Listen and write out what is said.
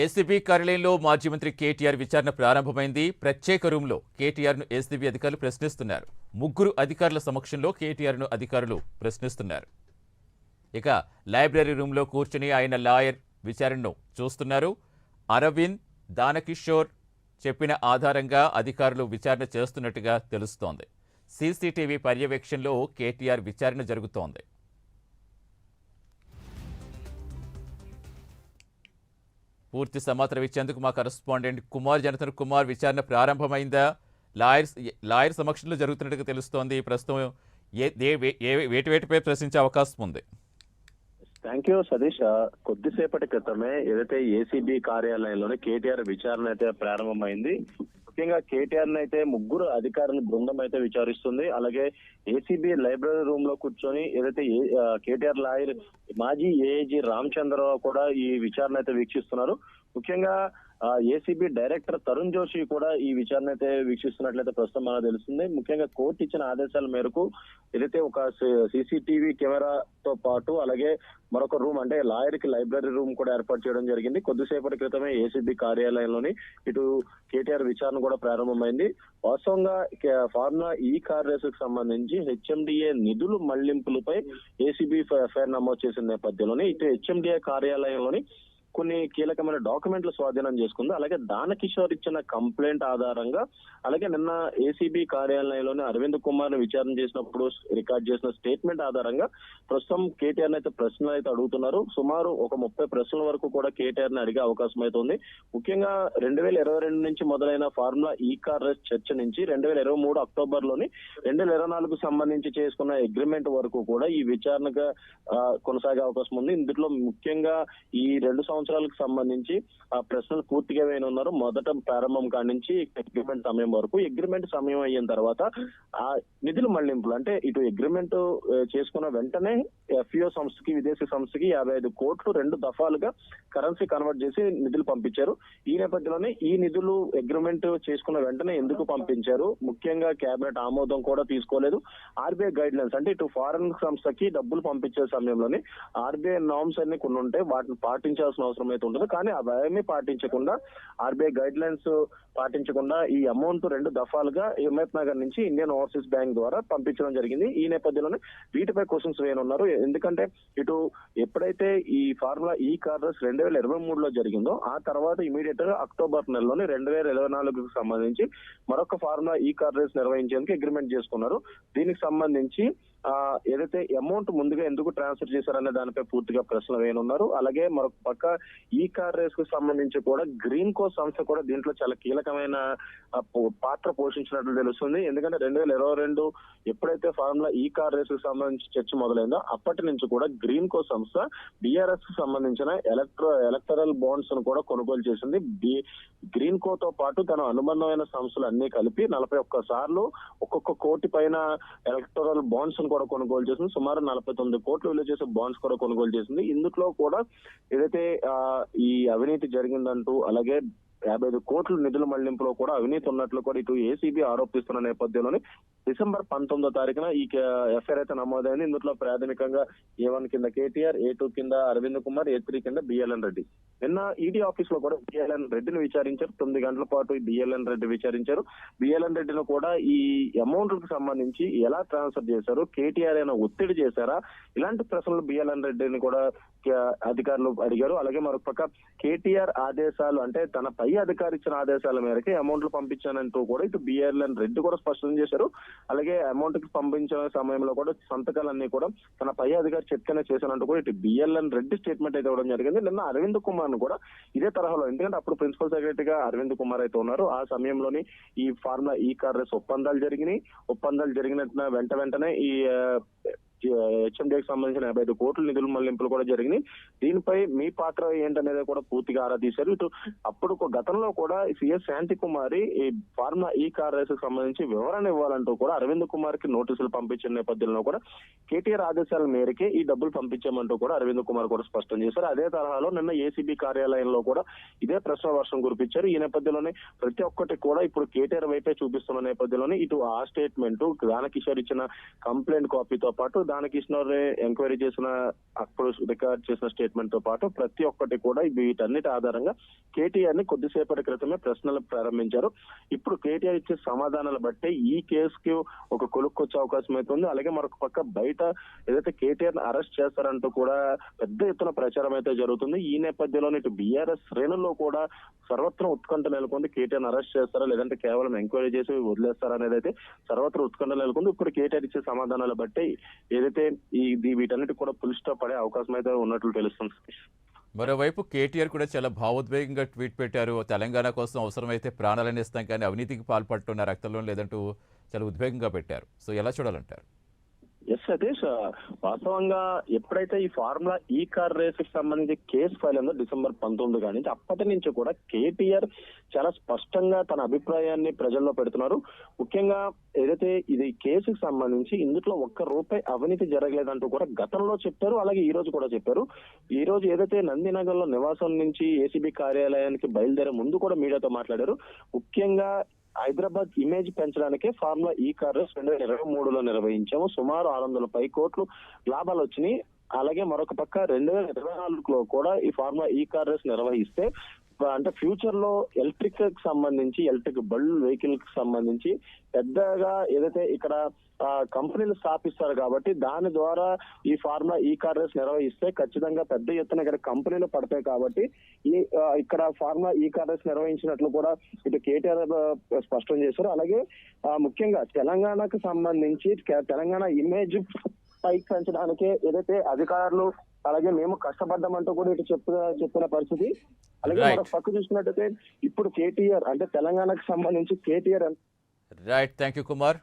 ACB కార్యాలయంలో మాజీ మంత్రి కేటీఆర్ విచారణ ప్రారంభమైంది. ప్రత్యేక రూంలో కేటీఆర్ను ఏసీబీ అధికారులు ప్రశ్నిస్తున్నారు. ముగ్గురు అధికారుల సమక్షంలో కేటీఆర్ను అధికారులు ప్రశ్నిస్తున్నారు. ఇక లైబ్రరీ రూంలో కూర్చుని ఆయన లాయర్ విచారణను చూస్తున్నారు. అరవింద్, దానకిషోర్ చెప్పిన ఆధారంగా అధికారులు విచారణ చేస్తున్నట్టుగా తెలుస్తోంది. సీసీటీవీ పర్యవేక్షణలో కేటీఆర్ విచారణ జరుగుతోంది. పూర్తి సమాచారం ఇచ్చేందుకు మా కరెస్పాండెంట్ కుమార్ జనతన్. కుమార్, విచారణ ప్రారంభమైందా? లాయర్ సమక్షంలో జరుగుతున్నట్టుగా తెలుస్తోంది. ప్రస్తుతం వేటిపై ప్రశ్నించే అవకాశం ఉంది? Thank you Satish. కొద్దిసేపటి క్రితమే ఏదైతే ఏసీబీ కార్యాలయంలోనే కేటీఆర్ విచారణ అయితే ప్రారంభమైంది. ముఖ్యంగా కేటీఆర్ అయితే ముగ్గురు అధికారుల బృందం అయితే విచారిస్తుంది. అలాగే ఏసీబీ లైబ్రరీ రూమ్ లో కూర్చొని ఏదైతే కేటీఆర్ లాయర్ మాజీ ఏఐజీ రామచంద్రరావు కూడా ఈ విచారణ అయితే వీక్షిస్తున్నారు. ముఖ్యంగా ఏసీబీ డైరెక్టర్ తరుణ్ జోషి కూడా ఈ విచారణ అయితే వీక్షిస్తున్నట్లయితే ప్రస్తుతం మనకు తెలుస్తుంది. ముఖ్యంగా కోర్టు ఇచ్చిన ఆదేశాల మేరకు ఏదైతే ఒక సీసీటీవీ కెమెరాతో పాటు అలాగే మరొక రూమ్ అంటే లాయర్ కి లైబ్రరీ రూమ్ కూడా ఏర్పాటు చేయడం జరిగింది. కొద్దిసేపటి క్రితమే ఏసీబీ కార్యాలయంలోని ఇటు కేటీఆర్ విచారణ కూడా ప్రారంభమైంది. వాస్తవంగా ఫార్ములా ఈ కార్ రేసు కు సంబంధించి హెచ్ఎండిఏ నిధులు మళ్లింపులపై ఏసీబీ ఎఫ్ఐఆర్ నమోదు చేసిన నేపథ్యంలోని ఇటు హెచ్ఎండిఏ కార్యాలయంలోని కొన్ని కీలకమైన డాక్యుమెంట్లు స్వాధీనం చేసుకుంది. అలాగే దానకిషోర్ ఇచ్చిన కంప్లైంట్ ఆధారంగా అలాగే నిన్న ఏసీబీ కార్యాలయంలోని అరవింద్ కుమార్ ని విచారణ చేసినప్పుడు రికార్డ్ చేసిన స్టేట్మెంట్ ఆధారంగా ప్రస్తుతం కేటీఆర్ అయితే ప్రశ్నలు అయితే అడుగుతున్నారు. సుమారు ఒక 30 ప్రశ్నల వరకు కూడా కేటీఆర్ ని అడిగే అవకాశం అయితే ఉంది. ముఖ్యంగా 2022 నుంచి మొదలైన ఫార్ములా ఈ కార్ రేస్ చర్చ నుంచి 2023 అక్టోబర్ లోని 2024 సంబంధించి చేసుకున్న అగ్రిమెంట్ వరకు కూడా ఈ విచారణగా కొనసాగే అవకాశం ఉంది. ఇందులో ముఖ్యంగా ఈ 2 సంవత్సరాలకు సంబంధించి ఆ ప్రశ్నలు పూర్తిగా వేయనున్నారు. మొదట ప్రారంభం కాడి నుంచి అగ్రిమెంట్ సమయం వరకు. అగ్రిమెంట్ సమయం అయిన తర్వాత ఆ నిధులు మళ్లింపులు అంటే ఇటు అగ్రిమెంట్ చేసుకున్న వెంటనే ఎఫ్ఈఓ సంస్థకి విదేశీ సంస్థకి 55 కోట్లు 2 దఫాలుగా కరెన్సీ కన్వర్ట్ చేసి నిధులు పంపించారు. ఈ నేపథ్యంలోనే ఈ నిధులు అగ్రిమెంట్ చేసుకున్న వెంటనే ఎందుకు పంపించారు, ముఖ్యంగా కేబినెట్ ఆమోదం కూడా తీసుకోలేదు. ఆర్బీఐ గైడ్ లైన్స్ అంటే ఇటు ఫారెన్ సంస్థకి డబ్బులు పంపించే సమయంలోనే ఆర్బీఐ నార్మ్స్ అన్ని కొన్ని ఉంటాయి, వాటిని పాటించాల్సిన అవసరం అయితే ఉంటుంది. కానీ అవేమీ పాటించకుండా ఆర్బీఐ గైడ్ లైన్స్ పాటించకుండా ఈ అమౌంట్ 2 దఫాలుగా హిమయత్ నగర్ నుంచి ఇండియన్ ఓవర్సీస్ బ్యాంక్ ద్వారా పంపించడం జరిగింది. ఈ నేపథ్యంలోనే వీటిపై క్వశ్చన్స్ వేయనున్నారు. ఎందుకంటే ఇటు ఎప్పుడైతే ఈ ఫార్ములా ఈ కార్ రేస్ 2023లో జరిగిందో ఆ తర్వాత ఇమీడియట్ గా అక్టోబర్ నెలలోనే 2024కు సంబంధించి మరొక ఫార్ములా ఈ కార్ రేస్ నిర్వహించేందుకు అగ్రిమెంట్ చేసుకున్నారు. దీనికి సంబంధించి ఏదైతే అమౌంట్ ముందుగా ఎందుకు ట్రాన్స్ఫర్ చేశారనే దానిపై పూర్తిగా ప్రశ్నలు వేయనున్నారు. అలాగే మరొక పక్క ఈ కార్ రేస్ కు సంబంధించి కూడా గ్రీన్ కో సంస్థ కూడా దీంట్లో చాలా కీలకమైన పాత్ర పోషించినట్లు తెలుస్తుంది. ఎందుకంటే 2022 ఎప్పుడైతే ఫార్ములా ఈ కార్ రేస్ కు సంబంధించి చర్చ మొదలైందో అప్పటి నుంచి కూడా గ్రీన్ కో సంస్థ బీఆర్ఎస్ కు సంబంధించిన ఎలక్టరల్ బాండ్స్ ను కూడా కొనుగోలు చేసింది. గ్రీన్ కో తో పాటు తన అనుబంధమైన సంస్థలు అన్ని కలిపి 41 సార్లు ఒక్కొక్క కోటి పైన ఎలక్టరల్ బాండ్స్ కూడా కొనుగోలు చేసింది. సుమారు 49 కోట్లు విలువ చేసే బాండ్స్ కూడా కొనుగోలు చేసింది. ఇందులో కూడా ఏదైతే ఈ అవినీతి జరిగిందంటూ అలాగే 55 కోట్ల నిధుల మళ్లింపులో కూడా అవినీతి ఉన్నట్లు కూడా ఇటు ఏసీబీ ఆరోపిస్తున్న నేపథ్యంలోనే డిసెంబర్ 19వ తారీఖున ఈ ఎఫ్ఐఆర్ అయితే నమోదైంది. ఇందులో ప్రాథమికంగా A1 కింద కేటీఆర్, A2 కింద అరవింద్ కుమార్, A3 కింద బిఎల్ఎన్ రెడ్డి. నిన్న ఈడీ ఆఫీస్ లో కూడా బిఎల్ఎన్ రెడ్డిని విచారించారు. 9 గంటల పాటు బిఎల్ఎన్ రెడ్డి విచారించారు. బిఎల్ఎన్ రెడ్డిని కూడా ఈ అమౌంట్ కు సంబంధించి ఎలా ట్రాన్స్ఫర్ చేశారు, కేటీఆర్ అయినా ఒత్తిడి చేశారా, ఇలాంటి ప్రశ్నలు బిఎల్ఎన్ రెడ్డిని కూడా అధికారులు అడిగారు. అలాగే మరొక పక్క కేటీఆర్ ఆదేశాలు అంటే తన పై అధికారి ఇచ్చిన ఆదేశాల మేరకు అమౌంట్లు పంపించానంటూ కూడా ఇటు బిఎల్ఎన్ రెడ్డి కూడా స్పష్టం చేశారు. అలాగే అమౌంట్ కి పంపించిన సమయంలో కూడా సంతకాలన్నీ కూడా తన పై అధికారి చెప్తేనే చేశానంటూ కూడా ఇటు బిఎల్ఎన్ రెడ్డి స్టేట్మెంట్ అయితే ఇవ్వడం జరిగింది. నిన్న అరవింద్ కుమార్ ను కూడా ఇదే తరహాలో, ఎందుకంటే అప్పుడు ప్రిన్సిపల్ సెక్రటరీగా అరవింద్ కుమార్ అయితే ఉన్నారు. ఆ సమయంలోని ఈ ఫార్ములా ఈ కార్ రేస్ ఒప్పందాలు జరిగిన వెంటనే ఈ హెచ్ఎండికి సంబంధించిన 55 కోట్ల నిధుల మళ్లింపులు కూడా జరిగినాయి. దీనిపై మీ పాత్ర ఏంటనేది కూడా పూర్తిగా ఆరా తీశారు. ఇటు అప్పుడు గతంలో కూడా సిఎస్ శాంతి కుమారి ఈ ఫార్ములా ఈ కార్ రేస్ కు సంబంధించి వివరణ ఇవ్వాలంటూ కూడా అరవింద్ కుమార్ కి నోటీసులు పంపించిన నేపథ్యంలో కూడా కేటీఆర్ ఆదేశాల మేరకే ఈ డబ్బులు పంపించామంటూ కూడా అరవింద్ కుమార్ కూడా స్పష్టం చేశారు. అదే తరహాలో నిన్న ఏసీబీ కార్యాలయంలో కూడా ఇదే ప్రశ్న వర్షం కురిపించారు. ఈ నేపథ్యంలోనే ప్రతి ఒక్కటి కూడా ఇప్పుడు కేటీఆర్ వైపే చూపిస్తున్న నేపథ్యంలోనే ఇటు ఆ స్టేట్మెంట్ దానకిషోర్ ఇచ్చిన కంప్లైంట్ కాపీతో పాటు దానకిషోర్ ఎంక్వైరీ చేసిన అప్పుడు రికార్డ్ చేసిన స్టేట్మెంట్ తో పాటు ప్రతి ఒక్కటి కూడా వీటన్నిటి ఆధారంగా కేటీఆర్ ని కొద్దిసేపటి క్రితమే ప్రశ్నలు ప్రారంభించారు. ఇప్పుడు కేటీఆర్ ఇచ్చే సమాధానాలు బట్టి ఈ కేసుకి ఒక కొలుక్కొచ్చే అవకాశం అయితే ఉంది. అలాగే మరొక పక్క బయట ఏదైతే కేటీఆర్ ని అరెస్ట్ చేస్తారంటూ కూడా పెద్ద ఎత్తున ప్రచారం అయితే జరుగుతుంది. ఈ నేపథ్యంలో ఇటు బీఆర్ఎస్ శ్రేణుల్లో కూడా సర్వత్రం ఉత్కంఠ నెలకొంది. కేటీఆర్ అరెస్ట్ చేస్తారా లేదంటే కేవలం ఎంక్వైరీ చేసి వదిలేస్తారా అనేది అయితే సర్వత్రం ఉత్కంఠ నెలకొంది. ఇప్పుడు కేటీఆర్ ఇచ్చే సమాధానాలు బట్టి ఏదైతే వీటన్నిటి కూడా ఫుల్ స్టాప్ పడే అవకాశం అయితే ఉన్నట్లు తెలుస్తుంది. మరోవైపు కేటీఆర్ కూడా చాలా భావోద్వేగంగా ట్వీట్ పెట్టారు. తెలంగాణ కోసం అవసరమైతే ప్రాణాలను ఇస్తాం కానీ అవినీతికి పాల్పడుతున్న రక్తంలో లేదంటూ చాలా ఉద్వేగంగా పెట్టారు. సో ఎలా చూడాలంటారు? ఎస్ సతీష్, వాస్తవంగా ఎప్పుడైతే ఈ ఫార్ములా ఈ కార్ రేస్ కి సంబంధించి కేసు ఫైల్ అయిందో December 19 కానీ అప్పటి నుంచి కూడా కేటీఆర్ చాలా స్పష్టంగా తన అభిప్రాయాన్ని ప్రజల్లో పెడుతున్నారు. ముఖ్యంగా ఏదైతే ఇది కేసుకు సంబంధించి ఇందులో ఒక్క రూపాయి అవినీతి జరగలేదంటూ కూడా గతంలో చెప్పారు. అలాగే ఈ రోజు కూడా చెప్పారు. ఈ రోజు ఏదైతే నందినగర్ లో నివాసం నుంచి ఏసీబీ కార్యాలయానికి బయలుదేరే ముందు కూడా మీడియాతో మాట్లాడారు. ముఖ్యంగా హైదరాబాద్ ఇమేజ్ పెంచడానికే ఫార్ములా ఈ కార్ రేస్ 2023లో నిర్వహించాము. సుమారు 600 కోట్లు లాభాలు వచ్చినాయి. అలాగే మరొక పక్క 2024లో కూడా ఈ ఫార్ములా ఈ కార్ రేస్ నిర్వహిస్తే అంటే ఫ్యూచర్ లో ఎలక్ట్రిక్ కి సంబంధించి ఎలక్ట్రిక్ బళ్ళు వెహికల్ కి సంబంధించి పెద్దగా ఏదైతే ఇక్కడ కంపెనీలు స్థాపిస్తారు కాబట్టి దాని ద్వారా ఈ ఫార్ములా ఈ కార్ రేస్ నిర్వహిస్తే ఖచ్చితంగా పెద్ద ఎత్తున ఇక్కడ కంపెనీలు పడతాయి కాబట్టి ఇక్కడ ఫార్ములా ఈ కార్ రేస్ నిర్వహించినట్లు కూడా ఇటు కేటీఆర్ స్పష్టం చేశారు. అలాగే ముఖ్యంగా తెలంగాణకు సంబంధించి తెలంగాణ ఇమేజ్ పైకి పెంచడానికి ఏదైతే అధికారులు అలాగే మేము కష్టపడ్డామంటూ కూడా ఇటు చెప్పిన పరిస్థితి. అలాగే మరొక పక్క చూసినట్టయితే ఇప్పుడు కేటీఆర్ అంటే తెలంగాణకు సంబంధించి KTR right, thank you Kumar.